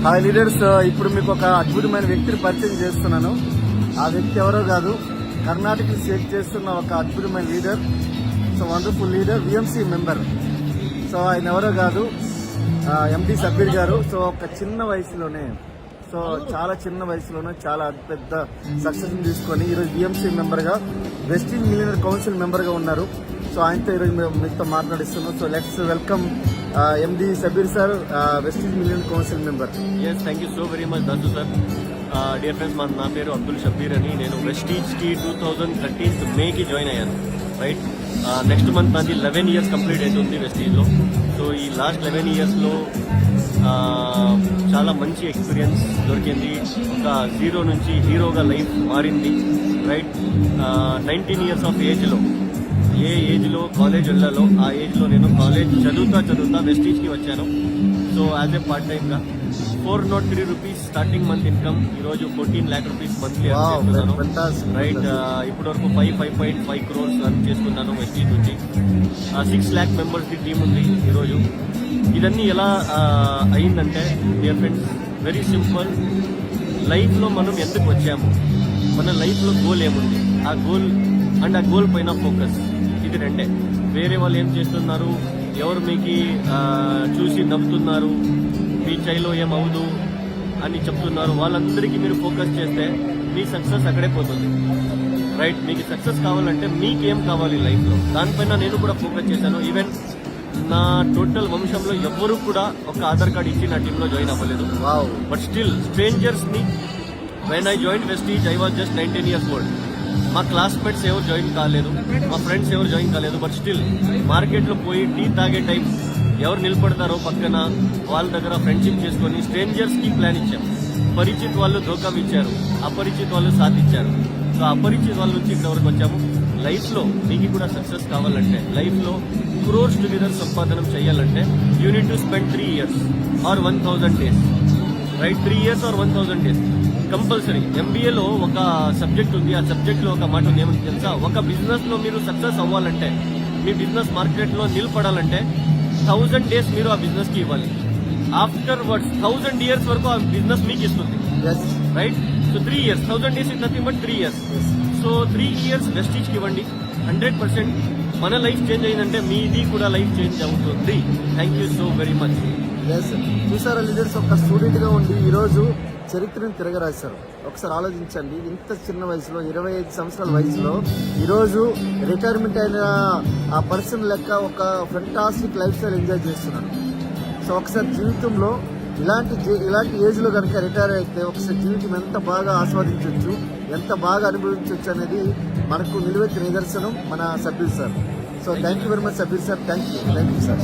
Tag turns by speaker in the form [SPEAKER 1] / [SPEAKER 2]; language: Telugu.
[SPEAKER 1] హాయ్ లీడర్స్, ఇప్పుడు మీకు ఒక అద్భుతమైన వ్యక్తిని పరిచయం చేస్తున్నాను. ఆ వ్యక్తి ఎవరో కాదు, కర్ణాటక షేక్ చేస్తున్న ఒక అద్భుతమైన leader. So wonderful leader, VMC member. So ఆయన ఎవరో కాదు, ఎండి సబ్బీర్ గారు. సో ఒక చిన్న వయసులోనే, సో చాలా చిన్న వయసులోనే చాలా పెద్ద సక్సెస్ తీసుకొని ఈరోజు విఎంసీ మెంబర్గా, వెస్టింజ్ మిలియనర్ కౌన్సిల్ మెంబర్గా ఉన్నారు. సో ఆయనతో ఈరోజు మీతో మాట్లాడిస్తున్నాం. So let's welcome MD Sabbir sir, Vestige millionaire council member.
[SPEAKER 2] Yes, thank you so very much Dasu sir. Dear friends, నా పేరు అబ్దుల్ షబీర్ అని. నేను వెస్టీజ్కి 2013 మేకి జాయిన్ అయ్యాను. రైట్, నెక్స్ట్ మంత్ నాది 11 years కంప్లీట్ అవుతుంది వెస్టీజ్లో. సో ఈ లాస్ట్ 11 yearsలో చాలా మంచి ఎక్స్పీరియన్స్ దొరికింది. ఒక జీరో నుంచి హీరోగా లైఫ్ మారింది. రైట్, 19 years ఆఫ్ ఏజ్లో, ఏ ఏజ్లో కాలేజ్ వెళ్ళాలో ఆ ఏజ్లో నేను కాలేజ్ చదువుతా వెస్టీజ్కి వచ్చాను. సో యాజ్ ఏ పార్ట్ టైమ్గా 403 rupees స్టార్టింగ్ మంత్ ఇన్కమ్, ఈరోజు 14 lakh rupees మంత్లీ అర్న్ చేస్తున్నాను. రైట్, ఇప్పటి వరకు 5.5 crores అర్న్ చేసుకున్నాను వెస్టీజ్ నుంచి. 6 lakh members టీమ్ ఉంది ఈరోజు. ఇదన్నీ ఎలా అయిందంటే డియర్ ఫ్రెండ్స్, వెరీ సింపుల్. లైఫ్లో మనం ఎందుకు వచ్చాము, మన లైఫ్లో గోల్ ఏముంది, ఆ గోల్ పైన ఫోకస్. ఇది రెండే. వేరే వాళ్ళు ఏం చేస్తున్నారు, ఎవరు మీకు చూసి నవ్వుతున్నారు, మీ చైలో ఏమవుదు అని చెప్తున్నారు, వాళ్ళందరికీ మీరు ఫోకస్ చేస్తే మీ సక్సెస్ అక్కడే పోతుంది. రైట్, మీకు సక్సెస్ కావాలంటే మీకేం కావాలి లైఫ్లో, దానిపైన నేను కూడా ఫోకస్ చేశాను. ఈవెన్ నా టోటల్ వంశంలో ఎవ్వరూ కూడా ఒక ఆధార్ కార్డ్ ఇచ్చి నా టీంలో జాయిన్ అవ్వలేదు. బట్ స్టిల్ స్ట్రేంజర్స్ని, when I join Vestige I was just 19 years old. మా క్లాస్మేట్స్ ఎవరు జాయిన్ కాలేదు, మా ఫ్రెండ్స్ ఎవరు జాయిన్ కాలేదు. బట్ స్టిల్ మార్కెట్లో పోయి టీ తాగే టైం ఎవరు నిలబడతారో పక్కన వాళ్ళ దగ్గర ఫ్రెండ్షిప్ చేసుకొని స్ట్రేంజర్స్కి ప్లాన్ ఇచ్చాము. పరిచిత్ వాళ్ళు ధోకం ఇచ్చారు, అపరిచిత్ వాళ్ళు సాథ్ ఇచ్చారు. సో అపరిచిత్ వాళ్ళ నుంచి ఇక్కడ వరకు వచ్చాము. లైఫ్లో మీకు కూడా సక్సెస్ కావాలంటే, లైఫ్లో crores టుగెదర్ సంపాదనం చేయాలంటే you need to spend 3 years or 1000 days. Right, 3 years or 1000 days compulsory. ఎంబీఏలో ఒక సబ్జెక్ట్ ఉంది, ఆ సబ్జెక్ట్లో ఒక మాట ఉంది, ఏమని తెలుసా? ఒక బిజినెస్లో మీరు సక్సెస్ అవ్వాలంటే, మీ బిజినెస్ మార్కెట్లో నిలబడాలంటే 1000 days మీరు ఆ బిజినెస్కి ఇవ్వాలి. ఆఫ్టర్ వర్డ్స్ 1000 years వరకు ఆ బిజినెస్ మీకు ఇస్తుంది. Right, so 3 years, 1000 days is nothing but 3 years. So 3 years వెస్టీజ్కి ఇవ్వండి. 100% మన లైఫ్ చేంజ్ అయిందంటే మీది కూడా లైఫ్ చేంజ్ అవుతుంది. Thank you so very much.
[SPEAKER 1] చూసారా లీడర్స్, ఒక స్టూడెంట్ గా ఉండి ఈరోజు చరిత్రను తిరగరాశారు. ఒకసారి ఆలోచించండి, ఇంత చిన్న వయసులో, 25 సంవత్సరాల వయసులో ఈరోజు రిటైర్మెంట్ అయిన ఆ పర్సన్ లెక్క ఒక ఫెంటాస్టిక్ లైఫ్ స్టైల్ ఎంజాయ్ చేస్తున్నాడు. సో ఒకసారి జీవితంలో ఇలాంటి ఏజ్ లో కనుక రిటైర్ అయితే ఒకసారి జీవితం ఎంత బాగా ఆస్వాదించవచ్చు, ఎంత బాగా అనుభవించవచ్చు అనేది మనకు నిలువెత్తిన నిదర్శనం మన Sabbir sir. So thank you very much Sabbir sir. Thank you sir.